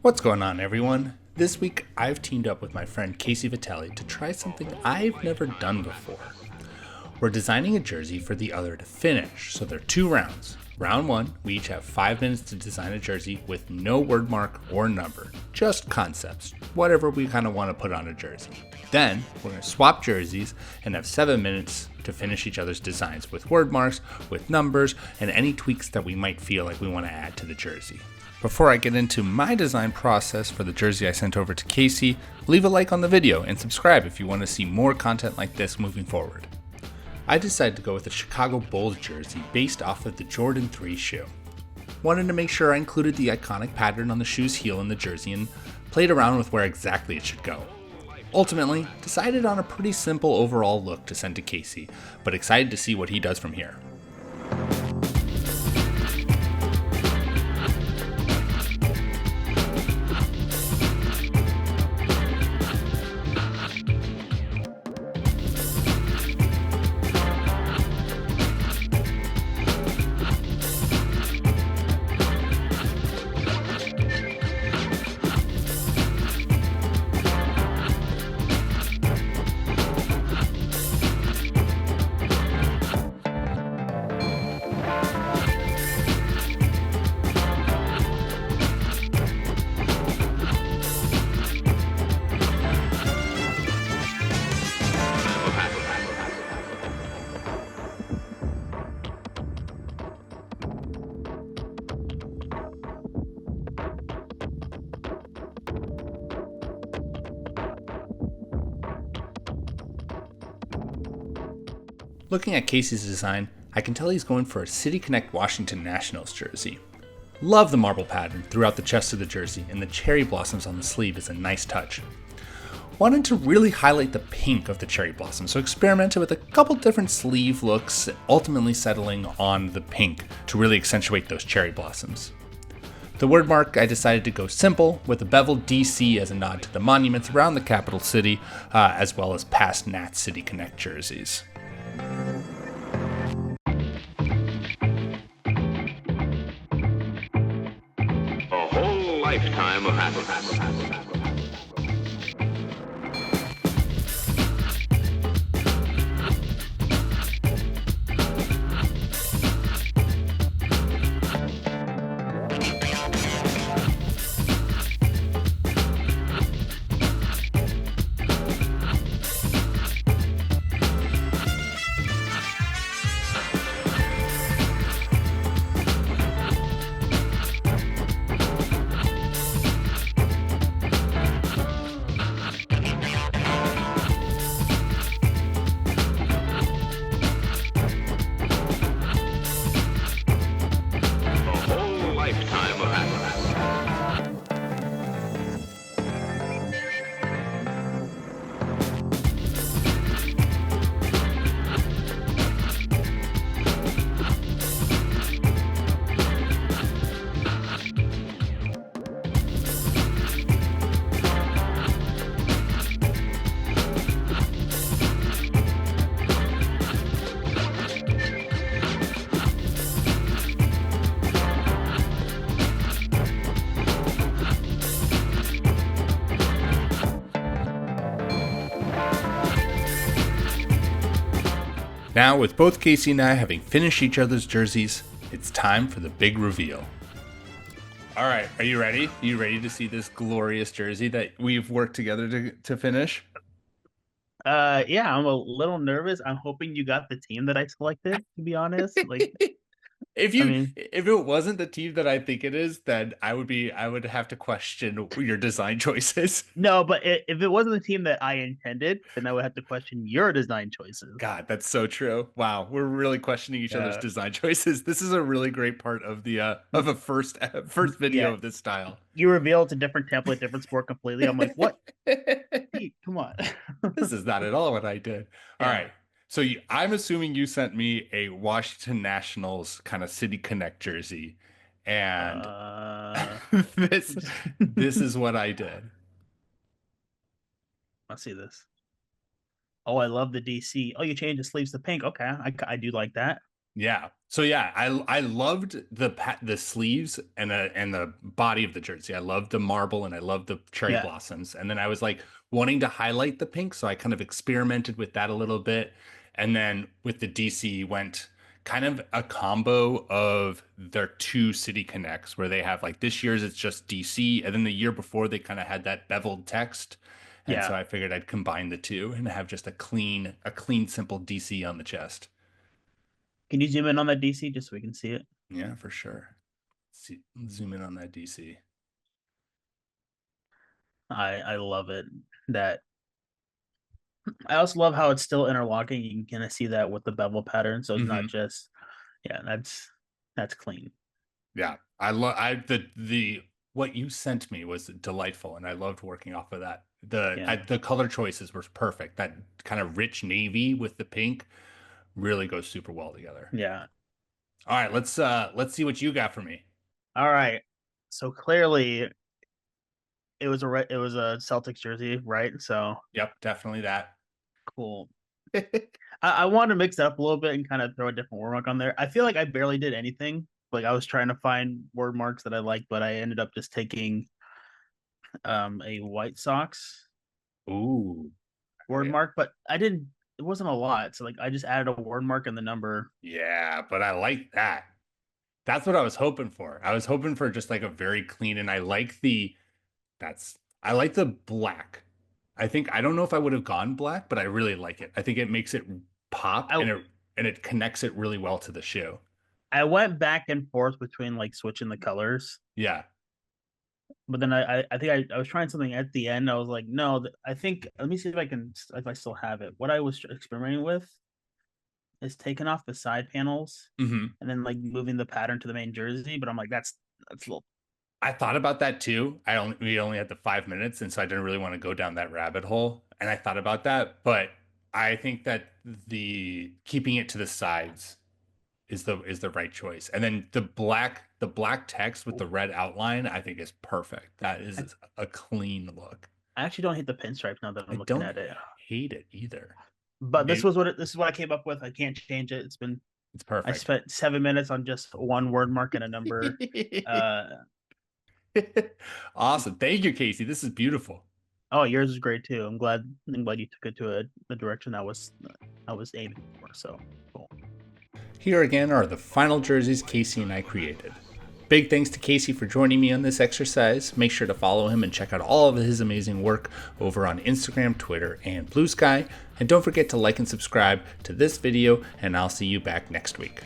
What's going on, everyone? This week, I've teamed up with my friend Casey Vitelli to try something I've never done before. We're designing a jersey for the other to finish, so there are 2 rounds. Round 1, we each have 5 minutes to design a jersey with no word mark or number, just concepts, whatever we kind of want to put on a jersey. Then, we're going to swap jerseys and have 7 minutes to finish each other's designs with word marks, with numbers, and any tweaks that we might feel like we want to add to the jersey. Before I get into my design process for the jersey I sent over to Casey, leave a like on the video and subscribe if you want to see more content like this moving forward. I decided to go with a Chicago Bulls jersey based off of the Jordan 3 shoe. Wanted to make sure I included the iconic pattern on the shoe's heel in the jersey and played around with where exactly it should go. Ultimately, decided on a pretty simple overall look to send to Casey, but excited to see what he does from here. Looking at Casey's design, I can tell he's going for a City Connect Washington Nationals jersey. Love the marble pattern throughout the chest of the jersey, and the cherry blossoms on the sleeve is a nice touch. Wanted to really highlight the pink of the cherry blossom, so experimented with a couple different sleeve looks, ultimately settling on the pink to really accentuate those cherry blossoms. The word mark, I decided to go simple, with a beveled DC as a nod to the monuments around the capital city, as well as past Nats City Connect jerseys. A whole lifetime of happiness. Now, with both Casey and I having finished each other's jerseys, it's time for the big reveal. All right, are you ready? Are you ready to see this glorious jersey that we've worked together to finish? Yeah, I'm a little nervous. I'm hoping you got the team that I selected, to be honest. If I you mean, if it wasn't the team that I think it is, then I would have to question your design choices. no, but if it wasn't the team that I intended, then I would have to question your design choices. God, that's so true. Wow, we're really questioning each other's Uh, design choices. This is a really great part of the of a first video yeah, of this style. you reveal it's a different template, different sport completely. I'm like, what? Pete, come on. This is not at all what I did. All Yeah. right. So I'm assuming you sent me a Washington Nationals kind of City Connect jersey, and Uh, this this is what I did. let's see this. Oh, I love the DC. Oh, you changed the sleeves to pink. Okay, I do like that. Yeah. So yeah, I loved the sleeves and the body of the jersey. I loved the marble and I loved the cherry Yeah, blossoms. And then I was like wanting to highlight the pink, so I kind of experimented with that a little bit. And then with the DC went kind of a combo of their two city connects where they have like this year's it's just DC, and then the year before they kind of had that beveled text. And so yeah. I figured I'd combine the two and have just a clean, simple DC on the chest. Can you zoom in on that DC just so we can see it? Yeah, for sure. See, zoom in on that DC. I love it. That I also love how it's still interlocking. You can kind of see that with the bevel pattern, so it's not Hmm. just yeah. That's clean. Yeah, I love the what you sent me was delightful, and I loved working off of that. Yeah, The color choices were perfect. That kind of rich navy with the pink really goes super well together. yeah. All right, let's see what you got for me. All right. So clearly it was a Celtics jersey, right? So Yep, definitely that. cool. I wanted to mix it up a little bit and kind of throw a different word mark on there. I feel like I barely did anything. Like I was trying to find word marks that I liked, but I ended up just taking a White Sox Ooh, word mark, but I didn't it wasn't a lot. So like I just added a word mark and the number. yeah, but I like that. That's what I was hoping for. I was hoping for just like a very clean, and I like the black. I don't know if I would have gone black, but I really like it. I think it makes it pop I and it connects it really well to the shoe. I went back and forth between like switching the colors, Yeah. but then I think I was trying something at the end. I was like, no, I think let me see if I still have it. What I was experimenting with is taking off the side panels Hmm. and then like moving the pattern to the main jersey. But I'm like, that's a little I thought about that too. We only had the 5 minutes, and so I didn't really want to go down that rabbit hole. And I thought about that, but I think that the keeping it to the sides is the right choice. And then the black text with the red outline, I think is perfect. That I, is a clean look. I actually don't hate the pinstripes now that I I'm looking don't at it. hate it either. But Maybe this is what I came up with. I can't change it. It's been it's I perfect. spent 7 minutes on just one word mark and a number. Uh Awesome. Thank you, Casey. This is beautiful. oh, yours is great too. I'm glad you took it to a direction I was aiming for. So cool. Here again are the final jerseys Casey and I created. Big thanks to Casey for joining me on this exercise. Make sure to follow him and check out all of his amazing work over on Instagram, Twitter, and Blue Sky. And don't forget to like and subscribe to this video, and I'll see you back next week.